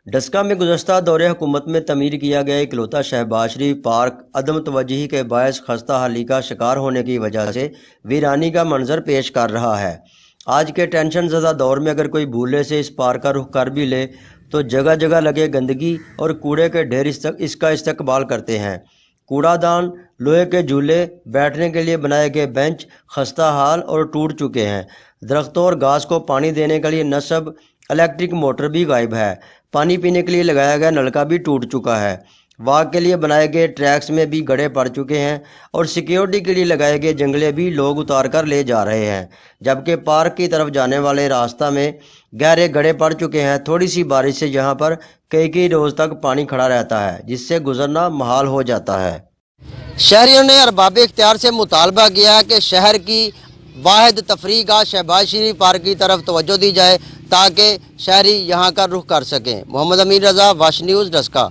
ڈسکا میں گزشتہ دور حکومت میں تعمیر کیا گیا اکلوتا شہباز شریف پارک عدم توجہی کے باعث خستہ حالی کا شکار ہونے کی وجہ سے ویرانی کا منظر پیش کر رہا ہے۔ آج کے ٹینشن زدہ دور میں اگر کوئی بھولے سے اس پارک کا رخ کر بھی لے تو جگہ جگہ لگے گندگی اور کوڑے کے ڈھیر اس کا استقبال کرتے ہیں۔ کوڑا دان، لوہے کے جھولے، بیٹھنے کے لیے بنائے گئے بینچ خستہ حال اور ٹوٹ چکے ہیں۔ درختوں اور گھاس کو پانی دینے کے لیے نصب الیکٹرک موٹر بھی غائب ہے۔ پانی پینے کے لیے لگایا گیا نلکا بھی ٹوٹ چکا ہے۔ واک کے لیے بنائے گئے ٹریکس میں بھی گڑھے پڑ چکے ہیں اور سیکیورٹی کے لیے لگائے گئے جنگلے بھی لوگ اتار کر لے جا رہے ہیں، جبکہ پارک کی طرف جانے والے راستہ میں گہرے گڑھے پڑ چکے ہیں۔ تھوڑی سی بارش سے یہاں پر کئی روز تک پانی کھڑا رہتا ہے، جس سے گزرنا محال ہو جاتا ہے۔ شہریوں نے ارباب اختیار سے مطالبہ کیا کہ شہر کی واحد تفریح گاہ شہباز شریف پارک کی طرف توجہ دی جائے تاکہ شہری یہاں کا رخ کر سکیں۔ محمد امین رضا، واش نیوز، ڈسکا۔